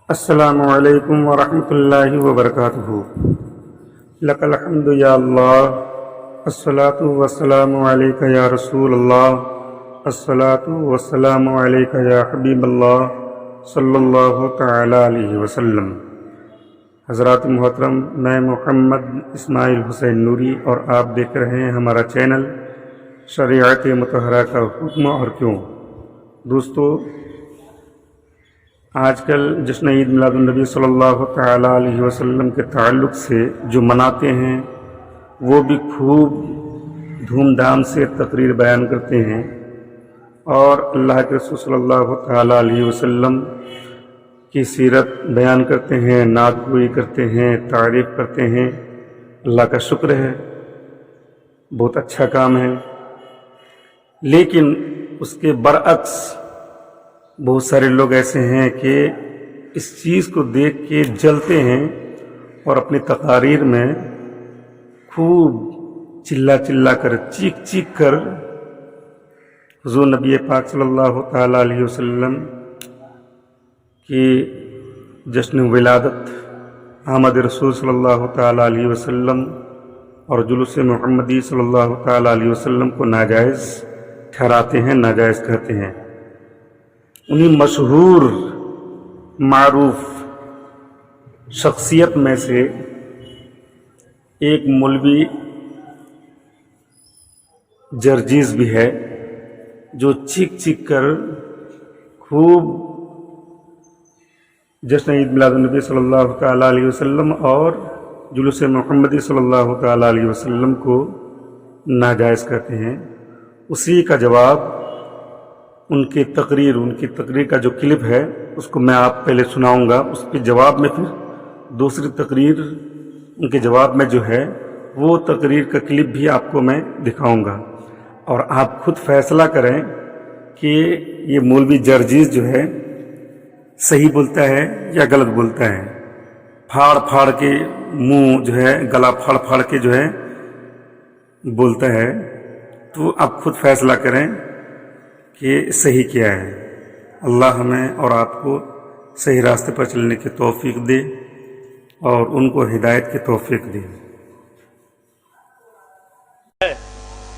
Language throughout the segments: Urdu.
السلام علیکم ورحمۃ اللہ وبرکاتہ۔ لک الحمد یا اللہ، الصلاۃ والسلام علیک یا رسول اللہ، الصلاۃ والسلام علیک یا حبیب اللہ صلی اللہ تعالی علیہ وسلم۔ حضرات محترم، میں محمد اسماعیل حسین نوری اور آپ دیکھ رہے ہیں ہمارا چینل شریعت مطہرہ کا حکم اور کیوں۔ دوستو، آج کل جشن عید میلاد النبی صلی اللہ تعالی علیہ وسلم کے تعلق سے جو مناتے ہیں وہ بھی خوب دھوم دھام سے تقریر بیان کرتے ہیں اور اللہ کے رسول صلی اللہ تعالی علیہ وسلم کی سیرت بیان کرتے ہیں، نعت گوئی کرتے ہیں، تعریف کرتے ہیں۔ اللہ کا شکر ہے، بہت اچھا کام ہے، لیکن اس کے برعکس بہت سارے لوگ ایسے ہیں کہ اس چیز کو دیکھ کے جلتے ہیں اور اپنی تقاریر میں خوب چلا کر چیخ کر حضور نبی پاک صلی اللہ تعالی علیہ وسلم کی جشن ولادت، آمد رسول صلی اللہ تعالی علیہ وسلم اور جلوس محمدی صلی اللہ تعالی علیہ وسلم کو ناجائز ٹھہراتے ہیں، ناجائز کہتے ہیں۔ انہیں مشہور معروف شخصیت میں سے ایک مولوی جرجیز بھی ہے جو چیخ کر خوب جشن عید میلاد النبی صلی اللہ تعالی علیہ وسلم اور جلوس محمدی صلی اللہ تعالی علیہ وسلم کو ناجائز کہتے ہیں۔ اسی کا جواب ان کی تقریر کا جو کلپ ہے اس کو میں آپ پہلے سناؤں گا، اس کے جواب میں پھر دوسری تقریر ان کے جواب میں جو ہے وہ تقریر کا کلپ بھی آپ کو میں دکھاؤں گا، اور آپ خود فیصلہ کریں کہ یہ مولوی جرجیز جو ہے صحیح بولتا ہے یا غلط بولتا ہے۔ پھاڑ کے منہ جو ہے، گلا پھاڑ کے جو ہے بولتا ہے، تو آپ خود فیصلہ کریں کہ صحیح کیا ہے۔ اللہ ہمیں اور آپ کو صحیح راستے پر چلنے کی توفیق دے اور ان کو ہدایت کی توفیق دے۔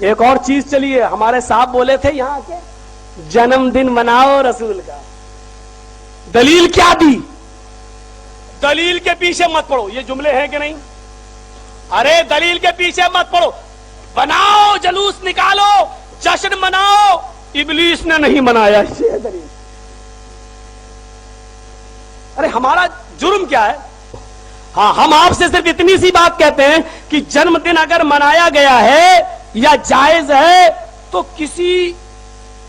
ایک اور چیز چلیے، ہمارے صاحب بولے تھے یہاں کے جنم دن مناؤ رسول کا، دلیل کیا دی؟ دلیل کے پیچھے مت پڑو، یہ جملے ہیں کہ نہیں؟ ارے دلیل کے پیچھے مت پڑو، بناؤ، جلوس نکالو، جشن مناؤ۔ ابلیس نے نہیں منایا، یہ دلیل۔ ارے ہمارا جرم کیا ہے؟ ہاں، ہم آپ سے صرف اتنی سی بات کہتے ہیں کہ جنم دن اگر منایا گیا ہے یا جائز ہے تو کسی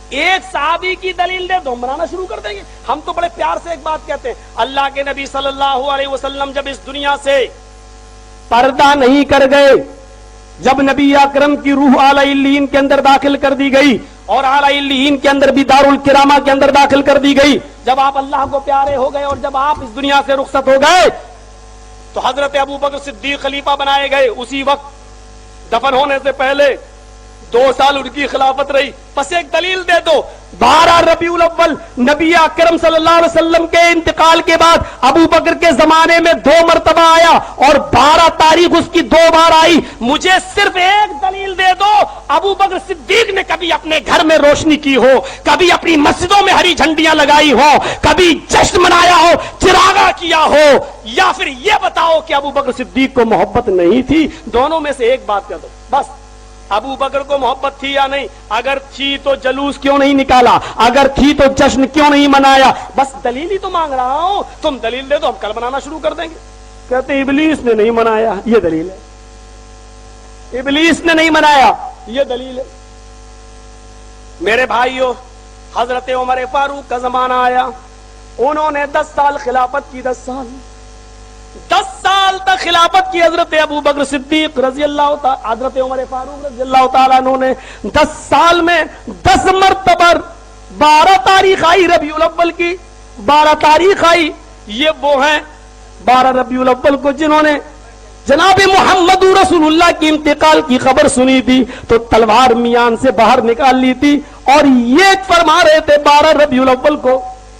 ایک صحابی کی دلیل دے دو، ہم منانا شروع کر دیں گے۔ ہم تو بڑے پیار سے ایک بات کہتے ہیں، اللہ کے نبی صلی اللہ علیہ وسلم جب اس دنیا سے پردہ نہیں کر گئے، جب نبی اکرم کی روح اعلی علیین کے اندر داخل کر دی گئی اور اعلی علیین کے اندر بھی دارالکرامہ کے اندر داخل کر دی گئی، جب آپ اللہ کو پیارے ہو گئے اور جب آپ اس دنیا سے رخصت ہو گئے تو حضرت ابوبکر صدیق خلیفہ بنائے گئے۔ اسی وقت دفن ہونے سے پہلے 2 سال ان کی خلافت رہی۔ پس ایک دلیل دے دو، 12 ربیع الاول نبی اکرم صلی اللہ علیہ وسلم کے انتقال کے بعد ابو بکر کے زمانے میں 2 مرتبہ آیا اور 12 تاریخ اس کی 2 بار آئی۔ مجھے صرف ایک دلیل دے دو، ابو بکر صدیق نے کبھی اپنے گھر میں روشنی کی ہو، کبھی اپنی مسجدوں میں ہری جھنڈیاں لگائی ہو، کبھی جشن منایا ہو، چراغاں کیا ہو، یا پھر یہ بتاؤ کہ ابو بکر صدیق کو محبت نہیں تھی۔ دونوں میں سے ایک بات کہہ دو بس۔ ابو بکر کو محبت تھی یا نہیں؟ اگر تھی تو جلوس کیوں نہیں نکالا؟ اگر تھی تو جشن کیوں نہیں منایا؟ بس دلیل ہی تو مانگ رہا ہوں، تم دلیل دے دو، ہم کل منانا شروع کر دیں گے۔ کہتے ابلیس نے نہیں منایا، یہ دلیل ہے۔ ابلیس نے نہیں منایا، یہ دلیل ہے۔ میرے بھائیو، حضرت عمر فاروق کا زمانہ آیا، انہوں نے 10 سال خلافت کی، 10 سال تک خلافت کی حضرت ابو بکر صدیق رضی اللہ تعالی، حضرت عمر فاروق رضی اللہ تعالیٰ عنہ نے 10 سال میں 10 مرتبہ 12 تاریخ آئی ربیع الاول کی، 12 تاریخ آئی۔ یہ وہ ہیں 12 ربیع الاول کو جنہوں نے جناب محمد رسول اللہ کی انتقال کی خبر سنی تھی تو تلوار میان سے باہر نکال لی تھی، اور یہ فرما رہے تھے 12 ربیع الاول کو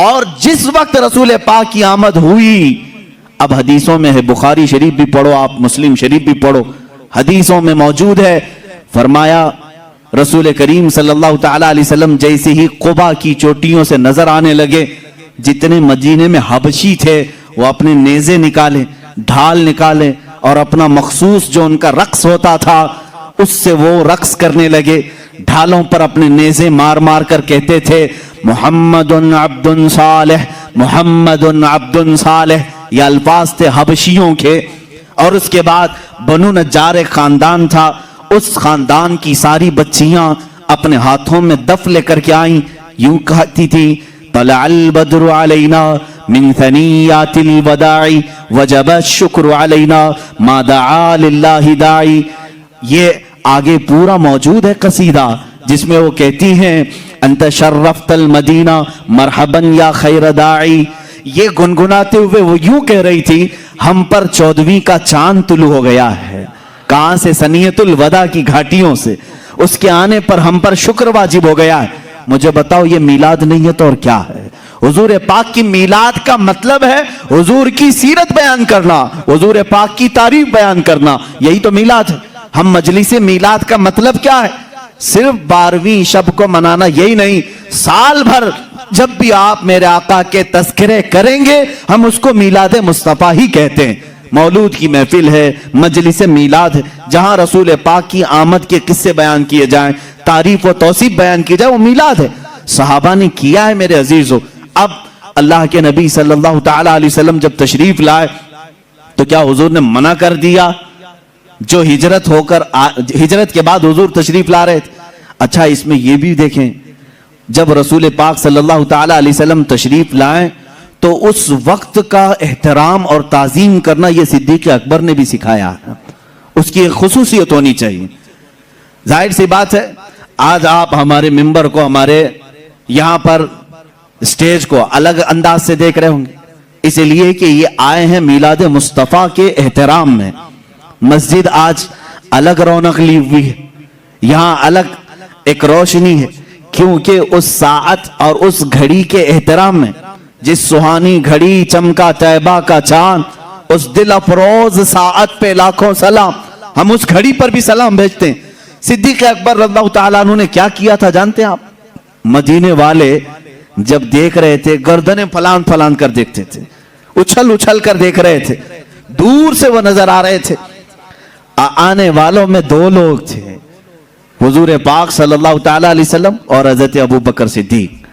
اور جس وقت رسول پاک کی آمد ہوئی، اب حدیثوں میں ہے، بخاری شریف بھی پڑھو آپ، مسلم شریف بھی پڑھو، حدیثوں میں موجود ہے، فرمایا رسول کریم صلی اللہ تعالی علیہ وسلم جیسے ہی قبا کی چوٹیوں سے نظر آنے لگے، جتنے مدینے میں حبشی تھے وہ اپنے نیزے نکالے، ڈھال نکالے، اور اپنا مخصوص جو ان کا رقص ہوتا تھا اس سے وہ رقص کرنے لگے، ڈھالوں پر اپنے نیزے مار مار کر کہتے تھے محمد عبد صالح، محمد عبد صالح، یہ الفاظ تھے حبشیوں کے۔ اور اس کے بعد بنو نجار ایک خاندان تھا، اس خاندان کی ساری بچیاں اپنے ہاتھوں میں دف لے کر کے آئیں، یوں کہتی تھی طلع البدر علینا من ثنیات الوداع وجب الشکر علینا ما دعا للہ داعی۔ یہ آگے پورا موجود ہے قصیدہ جس میں وہ کہتی ہیں انت شرفت المدینہ مرحبا یا خیر داعی۔ یہ گنگناتے ہوئے وہ یوں کہہ رہی تھی ہم پر 14ویں کا چاند طلوع ہو گیا ہے، کہاں سے؟ سنیت الوداع کی گھاٹیوں سے، اس کے آنے پر ہم پر شکر واجب ہو گیا ہے۔ مجھے بتاؤ یہ میلاد نہیں ہے تو اور کیا ہے؟ حضور پاک کی میلاد کا مطلب ہے حضور کی سیرت بیان کرنا، حضور پاک کی تعریف بیان کرنا، یہی تو میلاد ہے۔ ہم مجلس میلاد کا مطلب کیا ہے؟ صرف 12ویں شب کو منانا یہی نہیں، سال بھر جب بھی آپ میرے آقا کے تذکرے کریں گے ہم اس کو میلاد مصطفیٰ ہی کہتے ہیں۔ مولود کی محفل ہے، مجلس میلاد ہے، جہاں رسول پاک کی آمد کے قصے بیان کیے جائیں، تعریف و توصیف بیان کی جائے، وہ میلاد ہے۔ صحابہ نے کیا ہے میرے عزیزو۔ اب اللہ کے نبی صلی اللہ تعالی علیہ وسلم جب تشریف لائے تو کیا حضور نے منع کر دیا؟ جو ہجرت کے بعد حضور تشریف لا رہے تھے۔ اچھا اس میں یہ بھی دیکھیں، جب رسول پاک صلی اللہ تعالی علیہ وسلم تشریف لائیں تو اس وقت کا احترام اور تعظیم کرنا یہ صدیق اکبر نے بھی سکھایا ہے، اس کی ایک خصوصیت ہونی چاہیے۔ ظاہر سی بات ہے آج آپ ہمارے ممبر کو، ہمارے یہاں پر اسٹیج کو الگ انداز سے دیکھ رہے ہوں گے، اس لیے کہ یہ آئے ہیں میلاد مصطفیٰ کے احترام میں۔ مسجد آج الگ رونق لی ہوئی ہے، یہاں الگ ایک روشنی ہے، کیونکہ اس ساعت اور اس گھڑی کے احترام میں، جس سہانی گھڑی چمکا طیبہ کا چاند، اس دل افروز ساعت پہ لاکھوں سلام۔ ہم اس گھڑی پر بھی سلام بھیجتے ہیں۔ صدیق اکبر رضی اللہ تعالیٰ عنہ نے کیا کیا تھا جانتے ہیں آپ؟ مدینے والے جب دیکھ رہے تھے گردنیں پھلان پھلان کر دیکھتے تھے، اچھل اچھل کر دیکھ رہے تھے، دور سے وہ نظر آ رہے تھے۔ آنے والوں میں 2 لوگ تھے، حضور پاک صلی اللہ تعالیٰ علیہ وسلم اور حضرت ابو بکر صدیق۔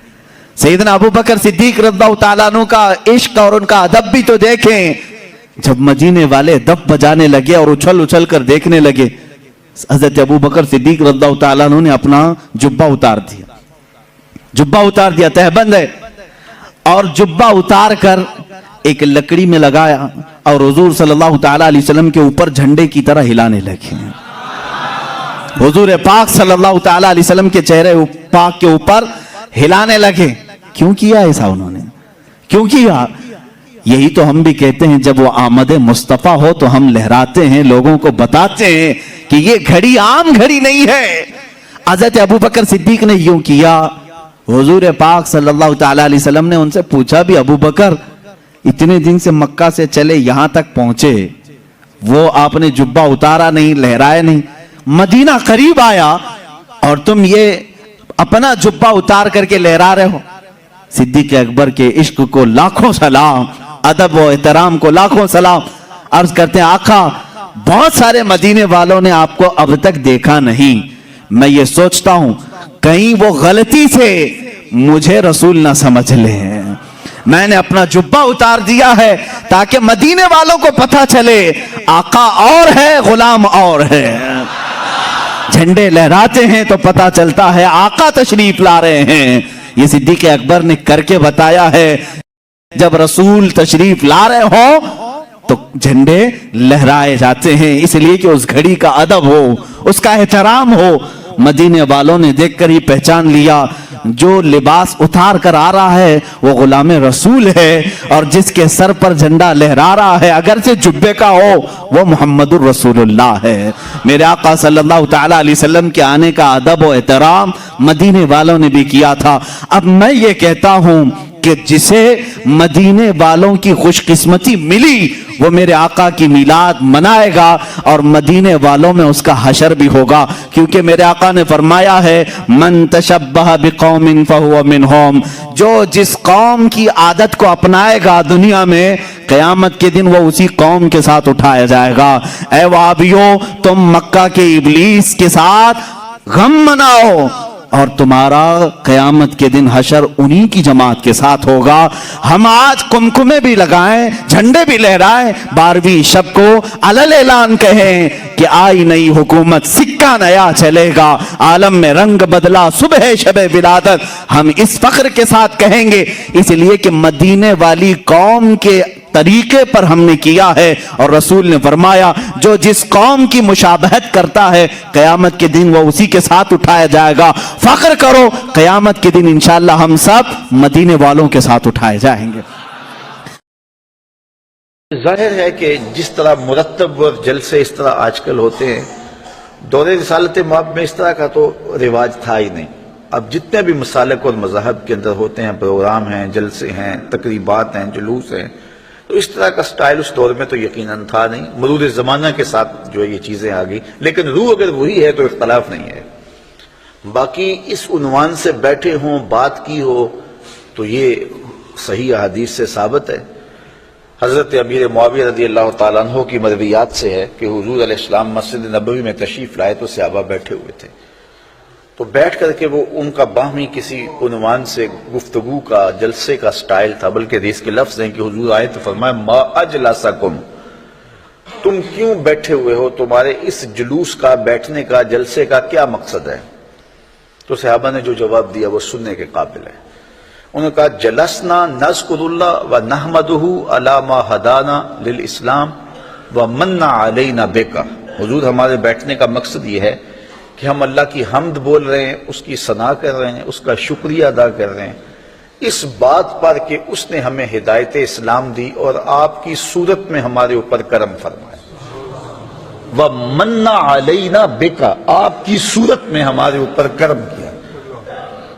سیدنا ابو بکر صدیق رضی اللہ تعالیٰ عنہ کا عشق اور ان کا ادب بھی تو دیکھیں۔ جب مدینے والے دف بجانے لگے اور اچھل اچھل کر دیکھنے لگے، حضرت ابو بکر صدیق رضی اللہ تعالیٰ عنہ نے اپنا جبہ اتار دیا، تہبند ہے، اور جبہ اتار کر ایک لکڑی میں لگایا اور حضور صلی اللہ تعالیٰ علیہ وسلم کے اوپر جھنڈے کی طرح ہلانے لگے۔ حضور پاک صلی اللہ تعالیٰ علیہ وسلم کے چہرے پاک کے اوپر ہلانے لگے۔ کیوں کیا ایسا انہوں نے؟ کیوں کیا؟ یہی تو ہم بھی کہتے ہیں جب وہ آمد مصطفیٰ ہو تو ہم لہراتے ہیں، لوگوں کو بتاتے ہیں کہ یہ گھڑی عام گھڑی نہیں ہے۔ حضرت ابو بکر صدیق نے یوں کیا۔ حضور پاک صلی اللہ تعالیٰ علیہ وسلم نے ان سے پوچھا بھی ابو بکر اتنے دن سے مکہ سے چلے یہاں تک پہنچے، وہ آپ نے جبہ اتارا نہیں، لہرائے نہیں، مدینہ قریب آیا اور تم یہ اپنا جبہ اتار کر کے لہرا رہے ہو۔ صدیق اکبر کے عشق کو لاکھوں سلام، ادب و احترام کو لاکھوں سلام۔ عرض کرتے ہیں آقا بہت سارے مدینے والوں نے آپ کو اب تک دیکھا نہیں، میں یہ سوچتا ہوں کہیں وہ غلطی سے مجھے رسول نہ سمجھ لیں، میں نے اپنا جبہ اتار دیا ہے تاکہ مدینے والوں کو پتہ چلے آقا اور ہے غلام اور ہے۔ جھنڈے لہراتے ہیں تو پتہ چلتا ہے آقا تشریف لا رہے ہیں۔ یہ صدیق اکبر نے کر کے بتایا ہے، جب رسول تشریف لا رہے ہوں تو جھنڈے لہرائے جاتے ہیں، اس لیے کہ اس گھڑی کا ادب ہو، اس کا احترام ہو۔ مدینے والوں نے دیکھ کر ہی پہچان لیا جو لباس اتار کر آ رہا ہے وہ غلام رسول ہے، اور جس کے سر پر جھنڈا لہرا رہا ہے اگرچہ جبے کا ہو وہ محمد الرسول اللہ ہے۔ میرے آقا صلی اللہ تعالیٰ علیہ وسلم کے آنے کا ادب و احترام مدینے والوں نے بھی کیا تھا۔ اب میں یہ کہتا ہوں کہ جسے مدینے والوں کی خوش قسمتی ملی وہ میرے آقا کی میلاد منائے گا اور مدینے والوں میں اس کا حشر بھی ہوگا، کیونکہ میرے آقا نے فرمایا ہے من تشبہ بقوم فہو منہم، جو جس قوم کی عادت کو اپنائے گا دنیا میں قیامت کے دن وہ اسی قوم کے ساتھ اٹھایا جائے گا۔ اے وہابیوں، تم مکہ کے ابلیس کے ساتھ غم مناؤ اور تمہارا قیامت کے دن حشر انہی کی جماعت کے ساتھ ہوگا۔ ہم آج کمکمے بھی لگائیں، جھنڈے بھی لہرائیں، 12ویں شب کو علل اعلان کہیں کہ آئی نئی حکومت، سکہ نیا چلے گا، عالم میں رنگ بدلا صبح شب ولادت، ہم اس فخر کے ساتھ کہیں گے، اس لیے کہ مدینے والی قوم کے طریقے پر ہم نے کیا ہے، اور رسول نے فرمایا جو جس قوم کی مشابہت کرتا ہے قیامت کے دن وہ اسی کے ساتھ اٹھایا جائے گا۔ فخر کرو، قیامت کے دن انشاءاللہ ہم سب مدینے والوں کے ساتھ اٹھائے جائیں گے۔ ظاہر ہے کہ جس طرح مرتب اور جلسے اس طرح آج کل ہوتے ہیں، دور رسالت مآب میں اس طرح کا تو رواج تھا ہی نہیں۔ اب جتنے بھی مسالک اور مذاہب کے اندر ہوتے ہیں، پروگرام ہیں، جلسے ہیں، تقریبات ہیں، جلوس ہیں، تو اس طرح کا سٹائل اس دور میں تو یقیناً تھا نہیں۔ مرور زمانہ کے ساتھ جو یہ چیزیں آ گئی، لیکن روح اگر وہی ہے تو اختلاف نہیں ہے۔ باقی اس عنوان سے بیٹھے ہوں، بات کی ہو، تو یہ صحیح احادیث سے ثابت ہے۔ حضرت امیر معاویہ رضی اللہ تعالیٰ عنہ کی مرویات سے ہے کہ حضور علیہ السلام مسجد نبوی میں تشریف لائے تو صحابہ بیٹھے ہوئے تھے، تو بیٹھ کر کے وہ ان کا باہمی کسی عنوان سے گفتگو کا، جلسے کا سٹائل تھا، بلکہ حدیث کے لفظ ہیں کہ حضور آئے تو فرمایا ما اجلسکم، تم کیوں بیٹھے ہوئے ہو، تمہارے اس جلوس کا، بیٹھنے کا، جلسے کا کیا مقصد ہے؟ تو صحابہ نے جو جواب دیا وہ سننے کے قابل ہے۔ انہوں نے کہا جلسنا نذکر اللہ و نحمدہ علی ما ہدانا للاسلام و من علینا بک، حضور ہمارے بیٹھنے کا مقصد یہ ہے کہ ہم اللہ کی حمد بول رہے ہیں، اس کی ثنا کر رہے ہیں، اس کا شکریہ ادا کر رہے ہیں اس بات پر کہ اس نے ہمیں ہدایت اسلام دی اور آپ کی صورت میں ہمارے اوپر کرم فرمایا، وَمَنَّ عَلَيْنَا بِكَ، آپ کی صورت میں ہمارے اوپر کرم کیا۔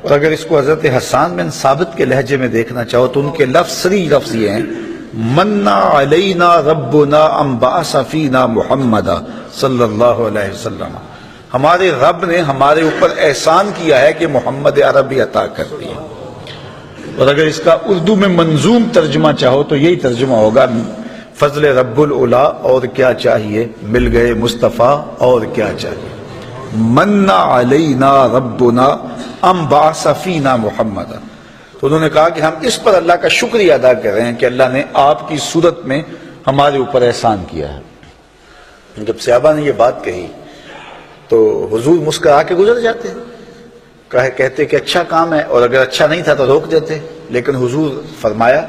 اور اگر اس کو حضرت حسان بن ثابت کے لہجے میں دیکھنا چاہو تو ان کے لفظ صریح لفظ یہ ہیں مَنَّ عَلَيْنَا رَبُّنَا أَن بَعَثَ فِينَا مُحَمَّدًا صلی اللہ علیہ وسلم، ہمارے رب نے ہمارے اوپر احسان کیا ہے کہ محمد عربی عطا کر دیا۔ اور اگر اس کا اردو میں منظوم ترجمہ چاہو تو یہی ترجمہ ہوگا فضل رب العلا، اور کیا چاہیے، مل گئے مصطفیٰ، اور کیا چاہیے، من علینا ربنا ام بعث فینا محمد۔ تو انہوں نے کہا کہ ہم اس پر اللہ کا شکریہ ادا کر رہے ہیں کہ اللہ نے آپ کی صورت میں ہمارے اوپر احسان کیا ہے۔ جب صحابہ نے یہ بات کہی تو حضور مسکرا کے گزر جاتے، کہتے کہ اچھا کام ہے، اور اگر اچھا نہیں تھا تو روک دیتے، لیکن حضور فرمایا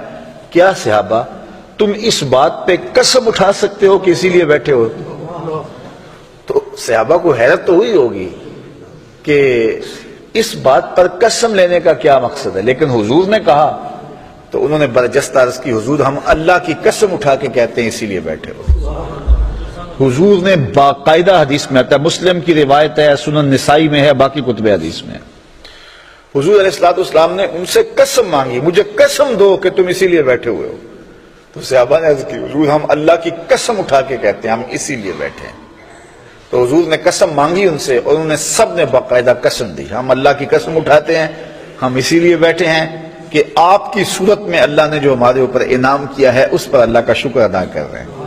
کیا صحابہ تم اس بات پہ قسم اٹھا سکتے ہو کہ اسی لیے بیٹھے ہو؟ تو صحابہ کو حیرت تو ہوئی ہوگی کہ اس بات پر قسم لینے کا کیا مقصد ہے، لیکن حضور نے کہا تو انہوں نے برجستہ عرض کی حضور ہم اللہ کی قسم اٹھا کے کہتے ہیں اسی لیے بیٹھے ہو۔ حضور نے باقاعدہ حدیث میں آتا ہے، مسلم کی روایت ہے، سنن نسائی میں ہے، باقی کتب حدیث میں ہے، حضور علیہ السلام نے ان سے قسم مانگی، مجھے قسم دو کہ تم اسی لیے بیٹھے ہوئے ہو۔ تو صحابہ نے عرض کی حضور ہم اللہ کی قسم اٹھا کے کہتے ہیں ہم اسی لیے بیٹھے ہیں۔ تو حضور نے قسم مانگی ان سے، اور انہوں نے سب نے باقاعدہ قسم دی، ہم اللہ کی قسم اٹھاتے ہیں، ہم اسی لیے بیٹھے ہیں کہ آپ کی صورت میں اللہ نے جو ہمارے اوپر انعام کیا ہے اس پر اللہ کا شکر ادا کر رہے ہیں۔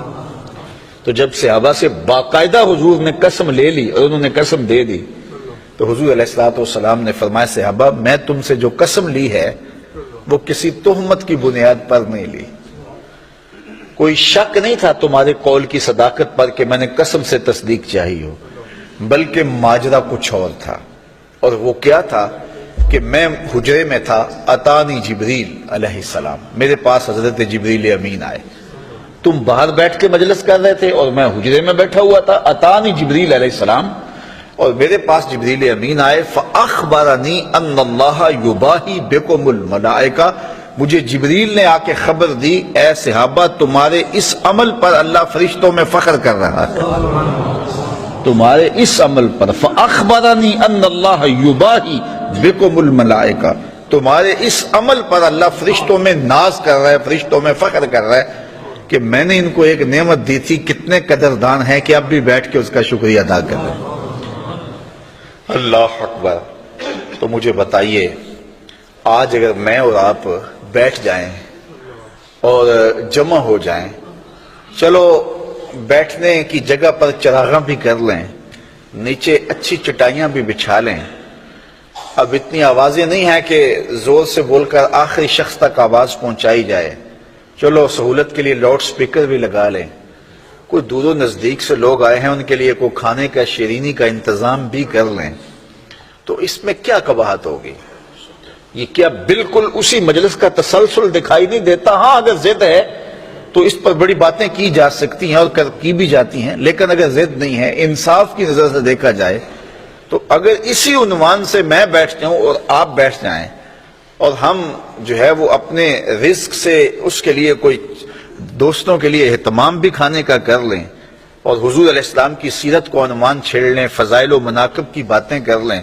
تو جب صحابہ سے باقاعدہ حضور نے قسم لے لی اور انہوں نے قسم دے دی تو حضور علیہ السلام نے فرمایا صحابہ میں تم سے جو قسم لی ہے وہ کسی تہمت کی بنیاد پر نہیں لی، کوئی شک نہیں تھا تمہارے قول کی صداقت پر کہ میں نے قسم سے تصدیق چاہی ہو، بلکہ ماجرا کچھ اور تھا، اور وہ کیا تھا کہ میں حجرے میں تھا، اتانی جبریل علیہ السلام، میرے پاس حضرت جبریل امین آئے، تم باہر بیٹھ کے مجلس کر رہے تھے اور میں حجرے میں بیٹھا ہوا تھا، اتانی جبریل علیہ السلام، اور میرے پاس جبریل امین آئے، فاخبرنی ان اللہ یباہی بکم الملائکہ، مجھے جبریل نے آ کے خبر دی اے صحابہ تمہارے اس عمل پر اللہ فرشتوں میں فخر کر رہا ہے، تمہارے اس عمل پر، فاخبرنی ان اللہ یباہی بکم الملائکہ، تمہارے اس عمل پر اللہ فرشتوں میں ناز کر رہا ہے، فرشتوں میں فخر کر رہا ہے کہ میں نے ان کو ایک نعمت دی تھی، کتنے قدردان ہیں کہ اب بھی بیٹھ کے اس کا شکریہ ادا کر رہے ہیں۔ اللہ اکبر۔ تو مجھے بتائیے، آج اگر میں اور آپ بیٹھ جائیں اور جمع ہو جائیں، چلو بیٹھنے کی جگہ پر چراغاں بھی کر لیں، نیچے اچھی چٹائیاں بھی بچھا لیں، اب اتنی آوازیں نہیں ہیں کہ زور سے بول کر آخری شخص تک آواز پہنچائی جائے، چلو سہولت کے لیے لاؤڈ سپیکر بھی لگا لیں، کوئی دور و نزدیک سے لوگ آئے ہیں ان کے لیے کوئی کھانے کا شیرینی کا انتظام بھی کر لیں، تو اس میں کیا قباحت ہوگی؟ یہ کیا بالکل اسی مجلس کا تسلسل دکھائی نہیں دیتا؟ ہاں اگر ضد ہے تو اس پر بڑی باتیں کی جا سکتی ہیں اور کی بھی جاتی ہیں، لیکن اگر ضد نہیں ہے، انصاف کی نظر سے دیکھا جائے تو اگر اسی عنوان سے میں بیٹھ جاؤں اور آپ بیٹھ جائیں اور ہم جو ہے وہ اپنے رزق سے اس کے لیے کوئی دوستوں کے لیے اہتمام بھی کھانے کا کر لیں اور حضور علیہ السلام کی سیرت کو عنوان چھیڑ لیں، فضائل و مناقب کی باتیں کر لیں،